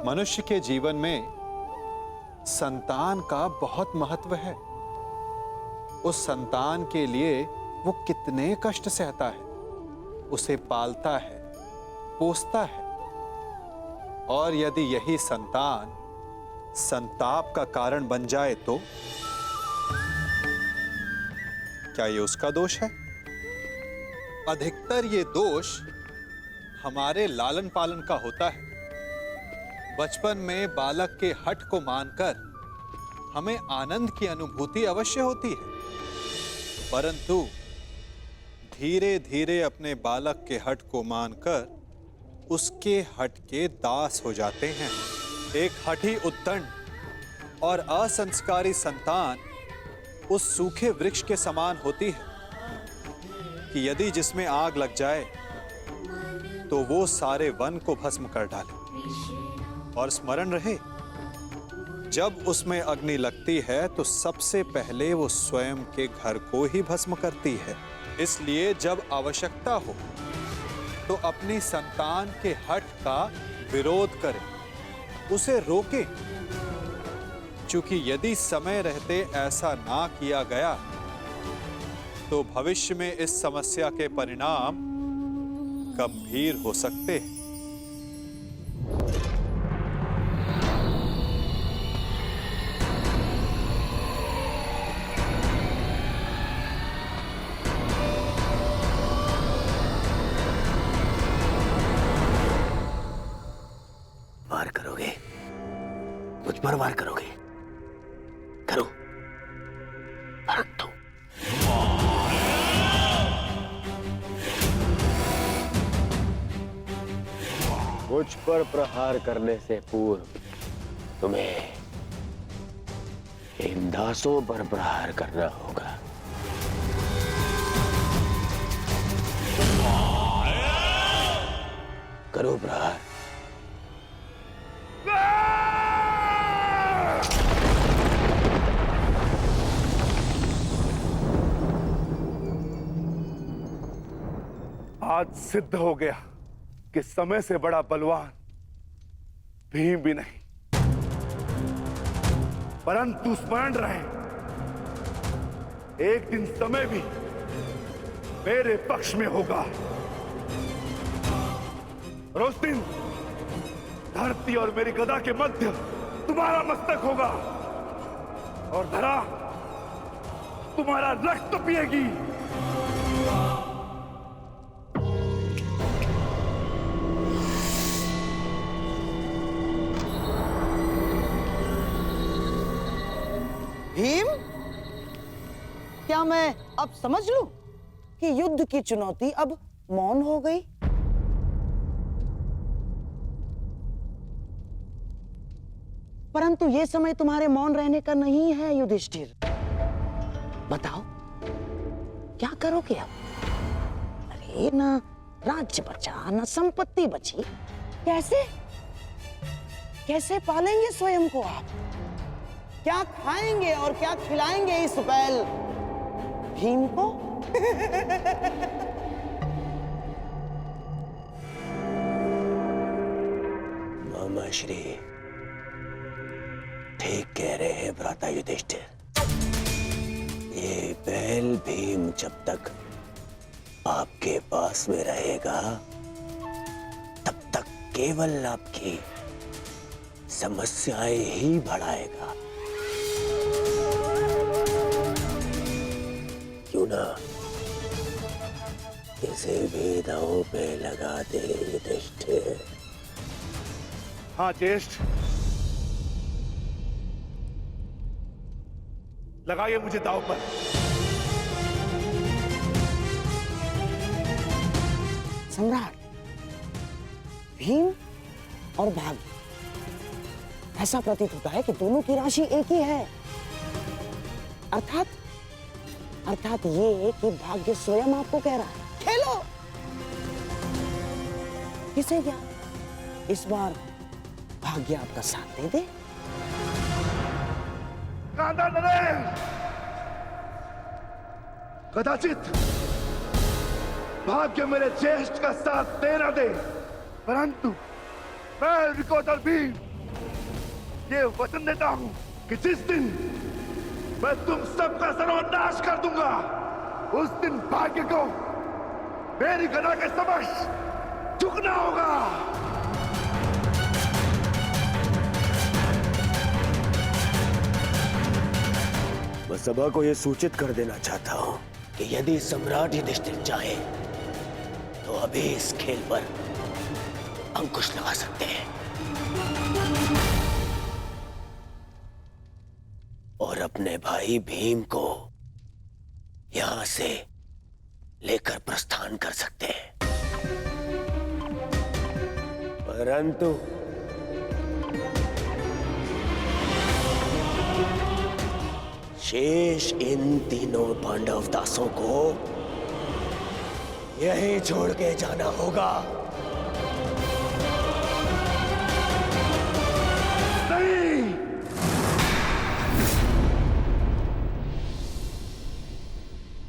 मनुष्य के जीवन में संतान का बहुत महत्व है। उस संतान के लिए वो कितने कष्ट सहता है, उसे पालता है, पोसता है, और यदि यही संतान संताप का कारण बन जाए तो क्या ये उसका दोष है? अधिकतर ये दोष हमारे लालन पालन का होता है। बचपन में बालक के हठ को मानकर हमें आनंद की अनुभूति अवश्य होती है, परंतु धीरे धीरे अपने बालक के हठ को मानकर उसके हठ के दास हो जाते हैं। एक हठी उद्दंड और असंस्कारी संतान उस सूखे वृक्ष के समान होती है कि यदि जिसमें आग लग जाए तो वो सारे वन को भस्म कर डाले। और स्मरण रहे, जब उसमें अग्नि लगती है तो सबसे पहले वो स्वयं के घर को ही भस्म करती है। इसलिए जब आवश्यकता हो तो अपनी संतान के हठ का विरोध करें, उसे रोकें, क्योंकि यदि समय रहते ऐसा ना किया गया तो भविष्य में इस समस्या के परिणाम गंभीर हो सकते हैं। वार करोगे? मुझ पर वार करोगे? करो, भड़क दो। मुझ पर प्रहार करने से पूर्व तुम्हें इन दासों पर प्रहार करना होगा। करो प्रहार। आज सिद्ध हो गया कि समय से बड़ा बलवान भीम भी नहीं, परंतु स्मरण रहे, एक दिन समय भी मेरे पक्ष में होगा और उस दिन धरती और मेरी गदा के मध्य तुम्हारा मस्तक होगा और धरा तुम्हारा रक्त पिएगी। भीम, क्या मैं अब समझ लूं कि युद्ध की चुनौती अब मौन हो गई? परंतु ये समय तुम्हारे मौन रहने का नहीं है युधिष्ठिर। बताओ क्या करोगे अब? अरे ना राज्य बचा, ना संपत्ति बची, कैसे कैसे पालेंगे स्वयं को आप? क्या खाएंगे और क्या खिलाएंगे इस बैल भीम को? मामा श्री ठीक कह रहे हैं भ्राता युधिष्ठिर। ये बैल भीम जब तक आपके पास में रहेगा तब तक केवल आपकी समस्याएं ही बढ़ाएगा। क्यों ना इसे भी दांव पे लगा दे युधिष्ठिर? हाँ ज्येष्ठ, लगाइए मुझे दांव पर। सम्राट, भीम और भाग्य, ऐसा प्रतीत होता है कि दोनों की राशि एक ही है। अर्थात ये कि भाग्य स्वयं आपको कह रहा है, खेलो। किसे क्या इस बार भाग्य आपका साथ दे दे? कदाचित भाग्य मेरे ज्येष्ठ का साथ दे न दे, परंतु मैं रिकोदर भीम ये वचन देता हूं कि जिस दिन मैं तुम सबका सर्वनाश कर दूंगा, उस दिन भाग्य को मेरी गदा के समक्ष झुकना होगा। मैं सभा को यह सूचित कर देना चाहता हूं कि यदि सम्राट युधिष्ठिर चाहे तो अभी इस खेल पर अंकुश लगा सकते हैं और अपने भाई भीम को यहां से लेकर प्रस्थान कर सकते हैं। परंतु शेष इन तीनों पांडव दासों को यहीं छोड़ के जाना होगा। नहीं,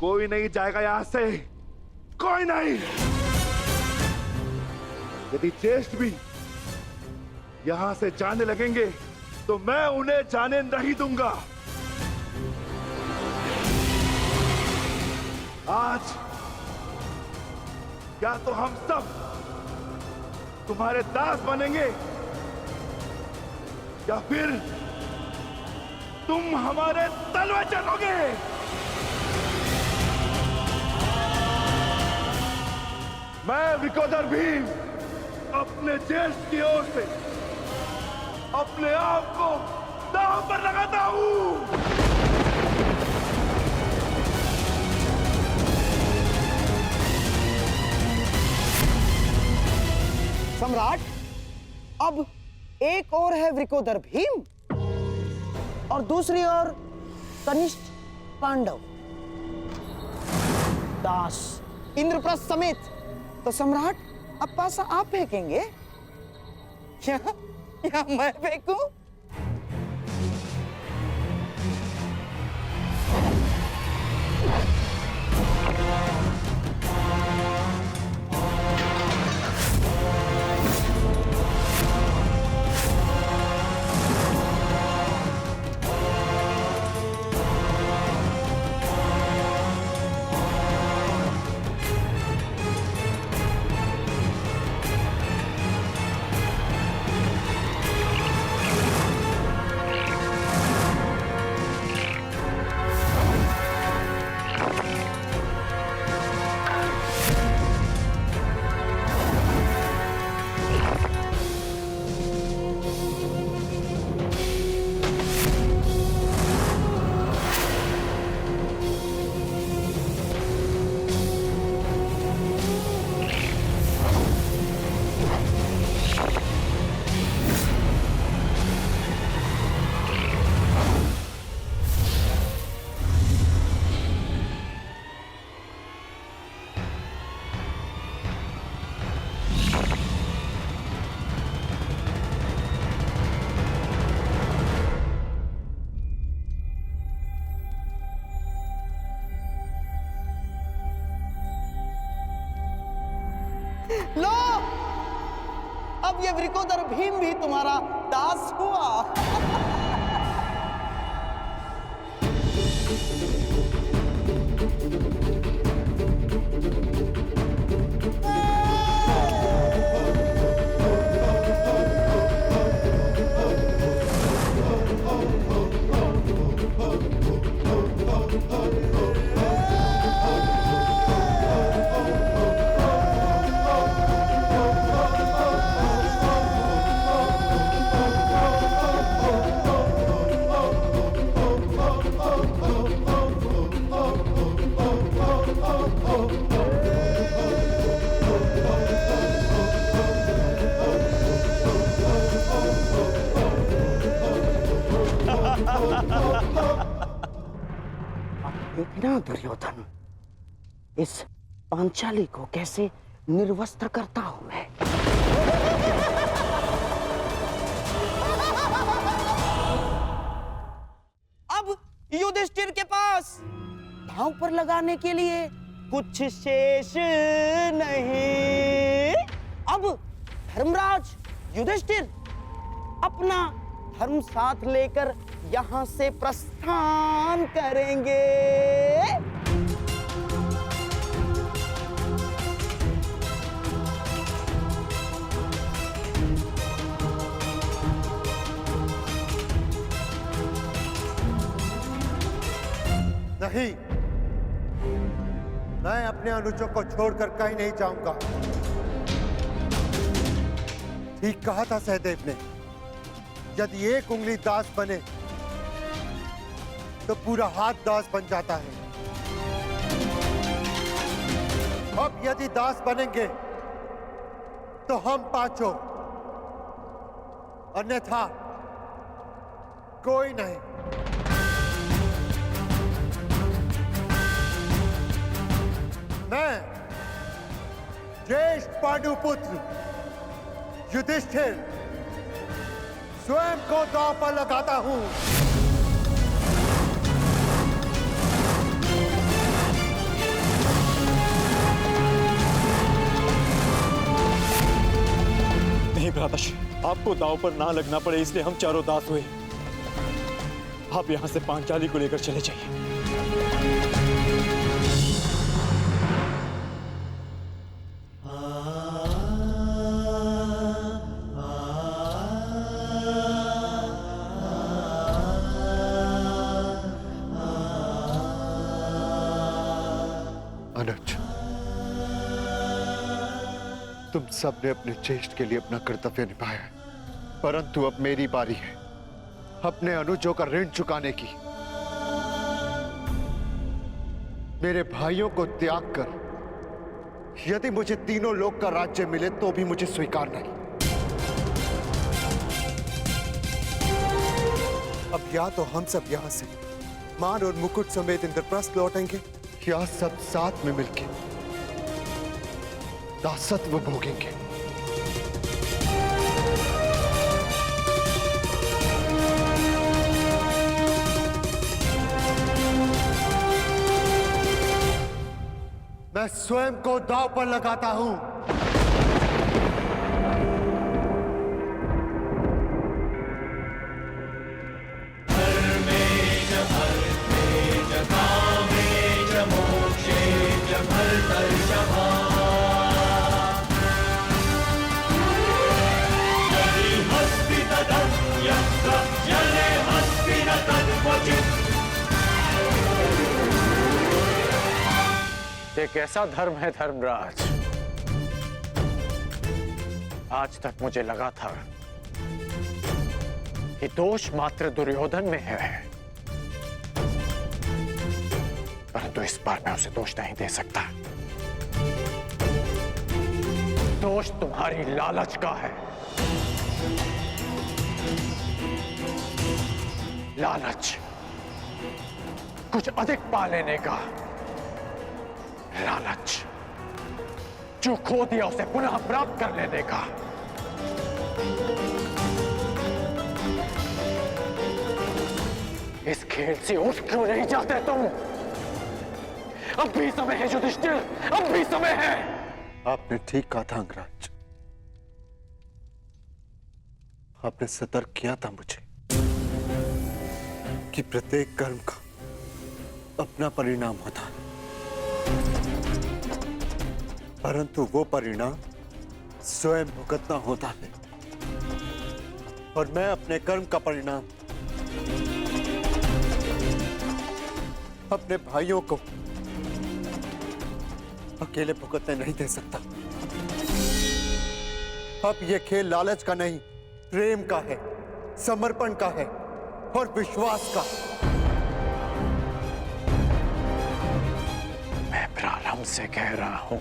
कोई नहीं जाएगा यहां से, कोई नहीं। यदि ज्येष्ठ भी यहां से जाने लगेंगे तो मैं उन्हें जाने नहीं दूंगा। आज या तो हम सब तुम्हारे दास बनेंगे या फिर तुम हमारे तलवे चलोगे। मैं विकोदर भीम अपने ज्येष्ठ की ओर से अपने आप को दांव पर लगाता हूं। सम्राट, अब एक और है वृकोदर भीम और दूसरी ओर कनिष्ठ पांडव दास इंद्रप्रस्थ समेत। तो सम्राट, अब पासा आप फेंकेंगे या मैं फेंकूं? लो, अब ये वृकोदर भीम भी तुम्हारा दास हुआ। देखना दुर्योधन, इस पांचाली को कैसे निर्वस्त्र करता हूं मैं। अब युधिष्ठिर के पास दांव पर लगाने के लिए कुछ शेष नहीं। अब धर्मराज युधिष्ठिर अपना धर्म साथ लेकर यहाँ से प्रस्थान करेंगे। नहीं, मैं अपने अनुजों को छोड़कर कहीं नहीं जाऊंगा। ठीक कहा था सहदेव ने, यदि एक उंगली दास बने तो पूरा हाथ दास बन जाता है। अब यदि दास बनेंगे तो हम पांचों, अन्यथा कोई नहीं। मैं ज्येष्ठ पांडुपुत्र युधिष्ठिर स्वयं को दांव पर लगाता हूं। नहीं भ्राताश्री, आपको दांव पर ना लगना पड़े इसलिए हम चारों दास हुए। आप यहां से पांचाली को लेकर चले जाइए। अनुज, तुम सबने अपने ज्येष्ठ के लिए अपना कर्तव्य निभाया है, परंतु अब मेरी बारी है अपने अनुजों का ऋण चुकाने की। मेरे भाइयों को त्याग कर यदि मुझे तीनों लोक का राज्य मिले तो भी मुझे स्वीकार नहीं। अब या तो हम सब यहां से मान और मुकुट समेत इंद्रप्रस्थ लौटेंगे, या सब साथ में मिलके दासत्व भोगेंगे। मैं स्वयं को दांव पर लगाता हूं। ये कैसा धर्म है धर्मराज? आज तक मुझे लगा था कि दोष मात्र दुर्योधन में है, परंतु इस बार मैं उसे दोष नहीं दे सकता। दोष तुम्हारी लालच का है। लालच, कुछ अधिक पा लेने का लालच, जो खो दिया उसे पुनः प्राप्त कर लेने का। इस खेल से उठ क्यों नहीं जाते तुम? अब भी समय है युधिष्ठिर, अब भी समय है। आपने ठीक कहा था अंगराज, आपने सतर्क किया था मुझे कि प्रत्येक कर्म का अपना परिणाम होता है, परंतु वो परिणाम स्वयं भुगतना होता है। और मैं अपने कर्म का परिणाम अपने भाइयों को अकेले भुगतने नहीं दे सकता। अब ये खेल लालच का नहीं, प्रेम का है, समर्पण का है और विश्वास का। मैं प्रारंभ से कह रहा हूं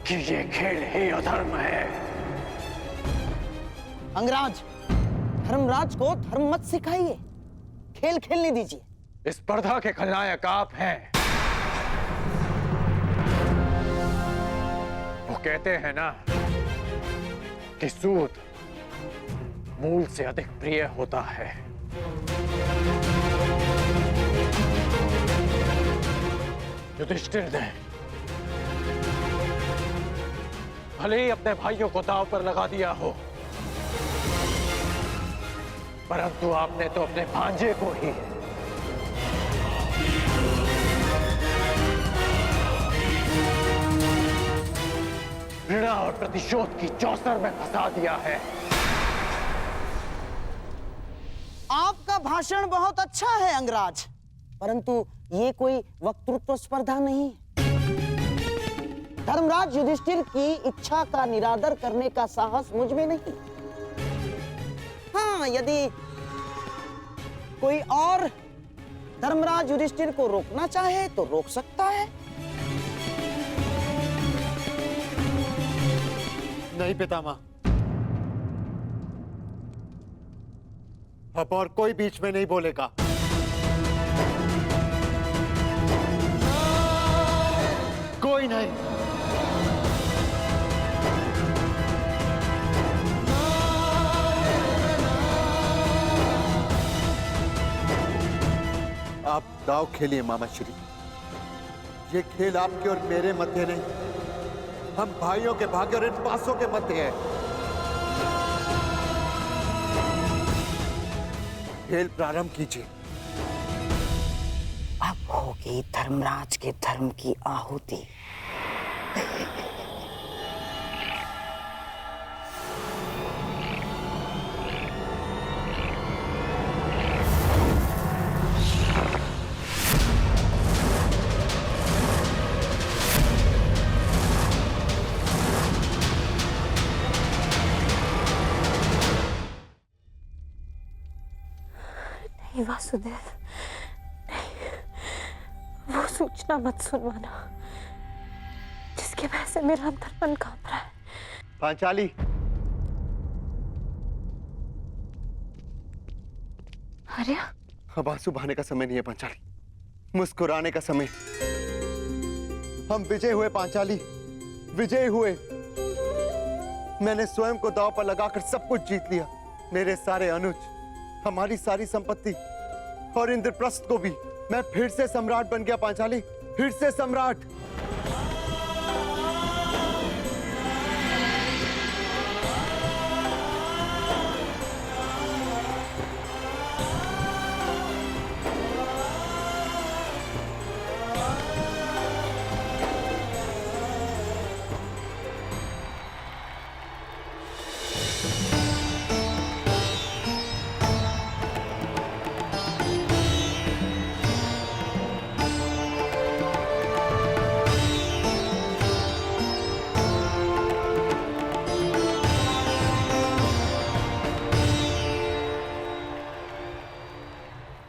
कि ये खेल ही अधर्म है। अंगराज, धर्मराज को धर्म मत सिखाइए, खेल खेलने दीजिए। इस स्पर्धा के खलनायक आप हैं। वो कहते हैं ना कि सूद मूल से अधिक प्रिय होता है। युधिष्ठिर ने भले ही अपने भाइयों को दांव पर लगा दिया हो, परंतु आपने तो अपने भांजे को ही घृणा और प्रतिशोध की चौसर में फंसा दिया है। आपका भाषण बहुत अच्छा है अंगराज, परंतु ये कोई वक्तृत्व स्पर्धा नहीं है। धर्मराज युधिष्ठिर की इच्छा का निरादर करने का साहस मुझ में नहीं। हाँ, यदि कोई और धर्मराज युधिष्ठिर को रोकना चाहे तो रोक सकता है। नहीं पितामह, अब और कोई बीच में नहीं बोलेगा। कोई नहीं। आप दाव खेलिए मामा श्री। ये खेल आपके और मेरे मध्य नहीं, हम भाइयों के भाग्य और इन पासों के मध्य है। खेल प्रारंभ कीजिए। अब होगी धर्मराज के धर्म की आहुति। नहीं वासुदेव, नहीं, वो सूचना मत सुनवाना जिसकी वजह से मेरा अंतर्मन कांप रहा है। पांचाली, आर्या, अब आंसू बहाने का समय नहीं है पांचाली, मुस्कुराने का समय। हम विजय हुए पांचाली, विजय हुए। मैंने स्वयं को दांव पर लगाकर सब कुछ जीत लिया। मेरे सारे अनुज, हमारी सारी संपत्ति और इंद्रप्रस्थ को भी। मैं फिर से सम्राट बन गया पांचाली, फिर से सम्राट।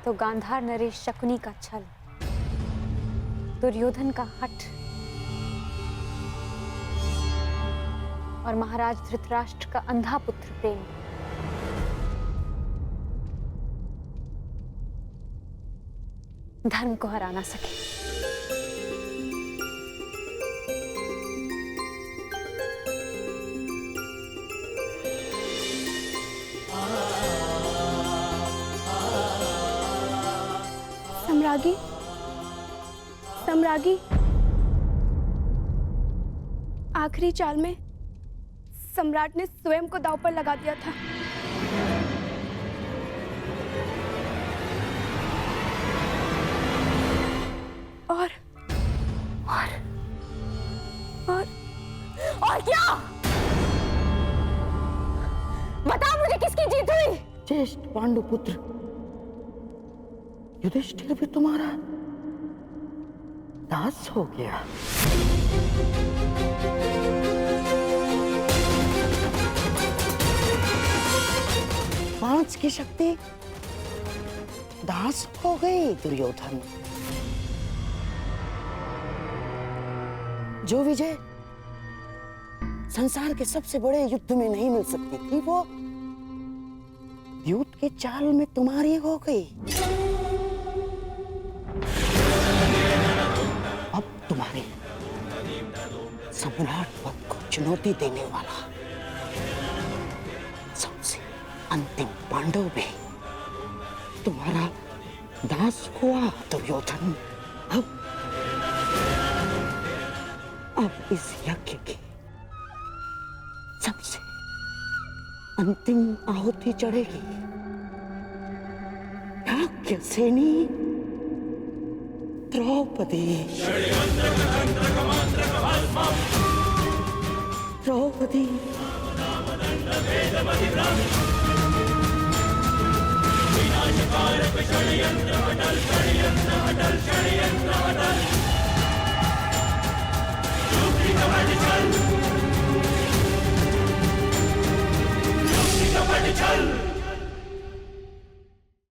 तो गांधार नरेश शकुनी का छल, दुर्योधन का हठ और महाराज धृतराष्ट्र का अंधा पुत्र प्रेम धर्म को हरा ना सके। सम्रागी, सम्रागी, आखिरी चाल में सम्राट ने स्वयं को दांव पर लगा दिया था। और क्या? बताओ मुझे किसकी जीत हुई? ज्येष्ठ पांडुपुत्र युधिष्ठिर भी तुम्हारा दास हो गया। पांच की शक्ति दास हो गई दुर्योधन। जो विजय संसार के सबसे बड़े युद्ध में नहीं मिल सकती थी, वो युद्ध के चाल में तुम्हारी हो गई। अब तुम्हारे सम्राट पद को चुनौती देने वाला सबसे अंतिम पांडव भी तुम्हारा दास हुआ दुर्योधन। अब इस यज्ञ की सबसे अंतिम आहुति चढ़ेगी। भाग्यसेनी द्रौपदी। द्रौपदी चल